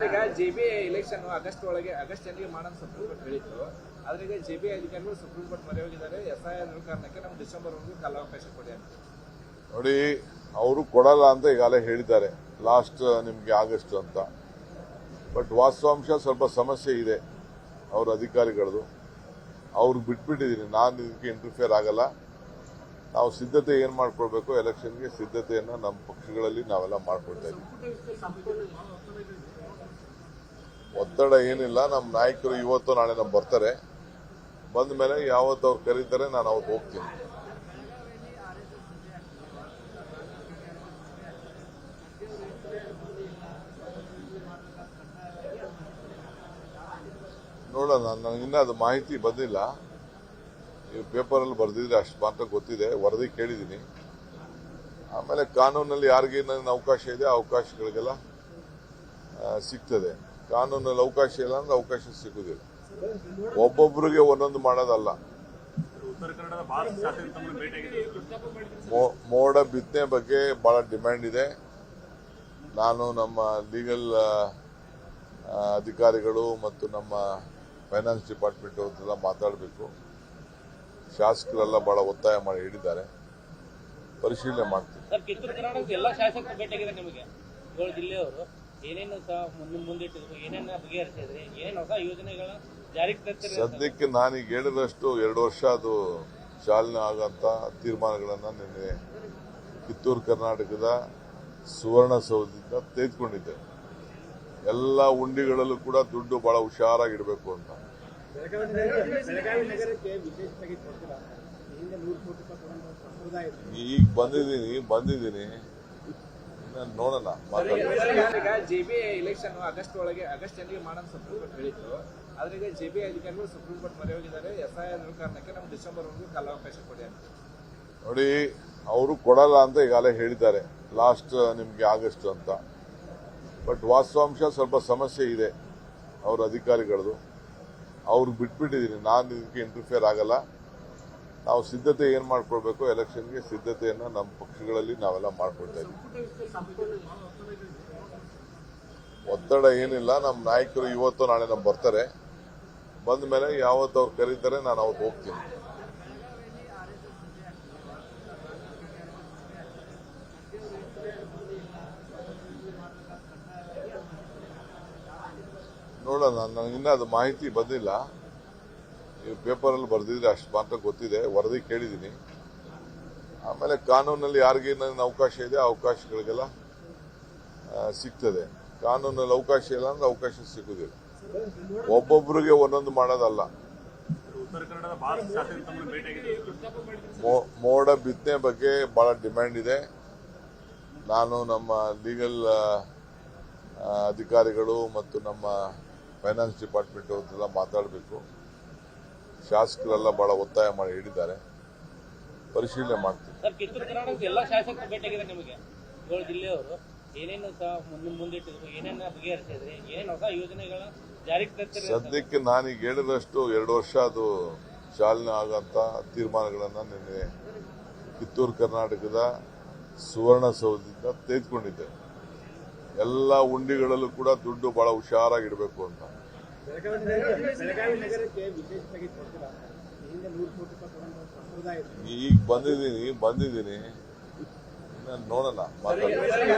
ಈಗ JBI election August ಎಂಡಿಗೆ ಮಾಡೋಣ supreme court ಹೇಳಿತ್ತು. ಆದ್ರೆ ಈಗ JBI ಅಧಿಕಾರಿಗಳು ಸುಪ್ರೀಂ ಕೋರ್ಟ್ ಮೊರೆ ಹೋಗಿದ್ದಾರೆ. SIR ಕಾರಣಕ್ಕೆ ನಮ್ಗೆ ಡಿಸೆಂಬರ್ ವರೆಗೂ ಕಾಲಾವಕಾಶ ಕೊಡಿ ಅಂತ. ನೋಡಿ, ಅವರು ಕೊಡಲ್ಲ ಅಂತ ಈಗಾಗಲೇ ಹೇಳಿದ್ದಾರೆ, ಲಾಸ್ಟ್ ನಿಮ್ಗೆ ಆಗಸ್ಟ್ ಅಂತ. ಬಟ್ ವಾಸ್ತವಾಂಶ ಸ್ವಲ್ಪ ಸಮಸ್ಯೆ ಇದೆ ಅವ್ರ ಅಧಿಕಾರಿಗಳದು. ಅವ್ರಿಗೆ ಬಿಟ್ಬಿಟ್ಟಿದ್ದೀನಿ, ನಾನು ಇದಕ್ಕೆ ಇಂಟರ್ಫಿಯರ್ ಆಗಲ್ಲ. ನಾವು ಸಿದ್ಧತೆ ಏನ್ ಮಾಡ್ಕೊಳ್ಬೇಕು, ಎಲೆಕ್ಷನ್ಗೆ ಸಿದ್ಧತೆಯನ್ನ ನಮ್ಮ ಪಕ್ಷಗಳಲ್ಲಿ ನಾವೆಲ್ಲ ಮಾಡ್ಕೊಳ್ತಾ ಇದ್ದೀವಿ. ಒತ್ತಡ ಏನಿಲ್ಲ, ನಮ್ಮ ನಾಯಕರು ಇವತ್ತು ನಾಳೆ ನಮ್ಮ ಬರ್ತಾರೆ. ಬಂದ ಮೇಲೆ ಯಾವತ್ತು ಅವ್ರು ಕರೀತಾರೆ ನಾನು ಅವತ್ತು ಹೋಗ್ತೀನಿ. ನೋಡೋಣ, ನನಗಿನ್ನ ಅದು ಮಾಹಿತಿ ಬಂದಿಲ್ಲ. ನೀವು ಪೇಪರಲ್ಲಿ ಬರೆದಿದ್ರೆ ಅಷ್ಟು ಮಾತ್ರ ಗೊತ್ತಿದೆ, ವರದಿ ಕೇಳಿದ್ದೀನಿ. ಆಮೇಲೆ ಕಾನೂನಲ್ಲಿ ಯಾರಿಗೇನೇನು ಅವಕಾಶ ಇದೆ ಆ ಅವಕಾಶಗಳಿಗೆಲ್ಲ ಸಿಗ್ತದೆ. ಕಾನೂನಲ್ಲಿ ಅವಕಾಶ ಇಲ್ಲ ಅಂದ್ರೆ ಅವಕಾಶ ಸಿಗುದಿಲ್ಲ. ಒಬ್ಬೊಬ್ಬರಿಗೆ ಒಂದೊಂದು ಮಾಡೋದಲ್ಲ. ಮೋಡ ಬಿತ್ತನೆ ಬಗ್ಗೆ ಬಹಳ ಡಿಮ್ಯಾಂಡ್ ಇದೆ. ನಾನು ನಮ್ಮ ಲೀಗಲ್ ಅಧಿಕಾರಿಗಳು ಮತ್ತು ನಮ್ಮ ಫೈನಾನ್ಸ್ ಡಿಪಾರ್ಟ್ಮೆಂಟ್ ಅವ್ರನ್ನೆಲ್ಲ ಮಾತಾಡಬೇಕು. ಶಾಸಕರೆಲ್ಲ ಬಹಳ ಒತ್ತಾಯ ಮಾಡಿ ಹೇಳಿದ್ದಾರೆ, ಪರಿಶೀಲನೆ ಮಾಡ್ತೀವಿ. ಕಿತ್ತೂರು ಕರ್ನಾಟಕದ ಎಲ್ಲ ಶಾಸಕರು ಭೇಟಿಯಾಗಿದೆ ನಿಮಗೆ. 7 ಜಿಲ್ಲೆಯವರು ಏನೇನು ಮುಂದಿಟ್ಟಿದ್ರು, ಏನೇನು ಬಗೆಹರಿಸಿದ್ರಿ, ಏನೇನು ಹೊಸ ಯೋಜನೆಗಳ ಜಾರಿಗೆ ತರ್ತಾರೆ? ಸದ್ಯಕ್ಕೆ ನಾನೀಗ ಹೇಳಿದಷ್ಟು 2 ವರ್ಷ ಅದು ಚಾಲನೆ ಆಗಂತ ತೀರ್ಮಾನಗಳನ್ನ ನಿನ್ನೆ ಕಿತ್ತೂರು ಕರ್ನಾಟಕದ ಸುವರ್ಣಸೌಧದಿಂದ ತೆಗೆದುಕೊಂಡಿದ್ದೆ. ಎಲ್ಲ ಉಂಡಿಗಳಲ್ಲೂ ಕೂಡ ದುಡ್ಡು ಬಹಳ ಹುಷಾರಾಗಿಡಬೇಕು ಅಂತ. ಈಗ ಬಂದಿದ್ದೀನಿ ನೋಡೋಣ. ಈಗ JBI ಎಲೆಕ್ಷನ್ ಆಗಸ್ಟ್ ಎಂಡಿಗೆ ಮಾಡೋಣ ಸುಪ್ರೀಂ ಕೋರ್ಟ್ ಹೇಳಿತ್ತು. ಆದ್ರೆ ಈಗ JBI ಅಧಿಕಾರಿಗಳು ಸುಪ್ರೀಂ ಕೋರ್ಟ್ ಮೊರೆ ಹೋಗಿದ್ದಾರೆ. SIR ಕಾರಣಕ್ಕೆ ನಮ್ಗೆ ಡಿಸೆಂಬರ್ ವರೆಗೂ ಕಾಲಾವಕಾಶ ಕೊಡಿ ಅಂತ. ನೋಡಿ, ಅವರು ಕೊಡಲ್ಲ ಅಂತ ಈಗಾಗಲೇ ಹೇಳಿದ್ದಾರೆ, ಲಾಸ್ಟ್ ನಿಮ್ಗೆ ಆಗಸ್ಟ್ ಅಂತ. ಬಟ್ ವಾಸ್ತವಾಂಶ ಸ್ವಲ್ಪ ಸಮಸ್ಯೆ ಇದೆ ಅವ್ರ ಅಧಿಕಾರಿಗಳದು. ಅವ್ರಿಗೆ ಬಿಟ್ಬಿಟ್ಟಿದ್ದೀನಿ, ನಾನು ಇದಕ್ಕೆ ಇಂಟರ್ಫಿಯರ್ ಆಗಲ್ಲ. ನಾವು ಸಿದ್ಧತೆ ಏನ್ ಮಾಡ್ಕೊಳ್ಬೇಕು, ಎಲೆಕ್ಷನ್ಗೆ ಸಿದ್ಧತೆಯನ್ನ ನಮ್ಮ ಪಕ್ಷಗಳಲ್ಲಿ ನಾವೆಲ್ಲ ಮಾಡ್ಕೊಳ್ತಾ ಇದ್ದೀವಿ. ಒತ್ತಡ ಏನಿಲ್ಲ, ನಮ್ಮ ನಾಯಕರು ಇವತ್ತು ನಾಳೆ ನಮ್ಮ ಬರ್ತಾರೆ. ಬಂದ ಮೇಲೆ ಯಾವತ್ತು ಅವ್ರು ಕರೀತಾರೆ ನಾನು ಅವತ್ತು ಹೋಗ್ತೀನಿ. ನೋಡೋಣ, ನನಗಿನ್ನ ಅದು ಮಾಹಿತಿ ಬಂದಿಲ್ಲ. ನೀವು ಪೇಪರಲ್ಲಿ ಬರೆದಿದ್ರೆ ಅಷ್ಟು ಮಾತ್ರ ಗೊತ್ತಿದೆ, ವರದಿ ಕೇಳಿದ್ದೀನಿ. ಆಮೇಲೆ ಕಾನೂನಲ್ಲಿ ಯಾರಿಗೇನೇನು ಅವಕಾಶ ಇದೆ ಆ ಅವಕಾಶಗಳಿಗೆಲ್ಲ ಸಿಗ್ತದೆ. ಕಾನೂನಲ್ಲಿ ಅವಕಾಶ ಇಲ್ಲ ಅಂದ್ರೆ ಅವಕಾಶ ಸಿಗುದಿಲ್ಲ. ಒಬ್ಬೊಬ್ಬರಿಗೆ ಒಂದೊಂದು ಮಾಡೋದಲ್ಲ. ಮೋಡ ಬಿತ್ತನೆ ಬಗ್ಗೆ ಬಹಳ ಡಿಮ್ಯಾಂಡ್ ಇದೆ. ನಾನು ನಮ್ಮ ಲೀಗಲ್ ಅಧಿಕಾರಿಗಳು ಮತ್ತು ನಮ್ಮ ಫೈನಾನ್ಸ್ ಡಿಪಾರ್ಟ್ಮೆಂಟ್ ಅವ್ರನ್ನೆಲ್ಲ ಮಾತಾಡಬೇಕು. ಶಾಸಕರೆಲ್ಲ ಬಹಳ ಒತ್ತಾಯ ಮಾಡಿ ಹೇಳಿದ್ದಾರೆ, ಪರಿಶೀಲನೆ ಮಾಡ್ತೀವಿ. ಕಿತ್ತೂರು ಕರ್ನಾಟಕದ ಎಲ್ಲ ಶಾಸಕರು ಭೇಟಿಯಾಗಿದೆ ನಿಮಗೆ. 7 ಜಿಲ್ಲೆಯವರು ಏನೇನು ಮುಂದಿಟ್ಟಿದ್ರು, ಏನೇನು ಬಗೆಹರಿಸಿದ್ರಿ, ಏನೇನು ಹೊಸ ಯೋಜನೆಗಳ ಜಾರಿಗೆ ತರ್ತಾರೆ? ಸದ್ಯಕ್ಕೆ ನಾನೀಗ ಹೇಳಿದಷ್ಟು 2 ವರ್ಷ ಅದು ಚಾಲನೆ ಆಗಂತ ತೀರ್ಮಾನಗಳನ್ನ ನಿನ್ನೆ ಕಿತ್ತೂರು ಕರ್ನಾಟಕದ ಸುವರ್ಣಸೌಧದಿಂದ ತೆಗೆದುಕೊಂಡಿದ್ದೆ. ಎಲ್ಲ ಉಂಡಿಗಳಲ್ಲೂ ಕೂಡ ದುಡ್ಡು ಬಹಳ ಹುಷಾರಾಗಿಡಬೇಕು ಅಂತ. ಈಗ ಬಂದಿದ್ದೀನಿ ನೋಡೋಣ.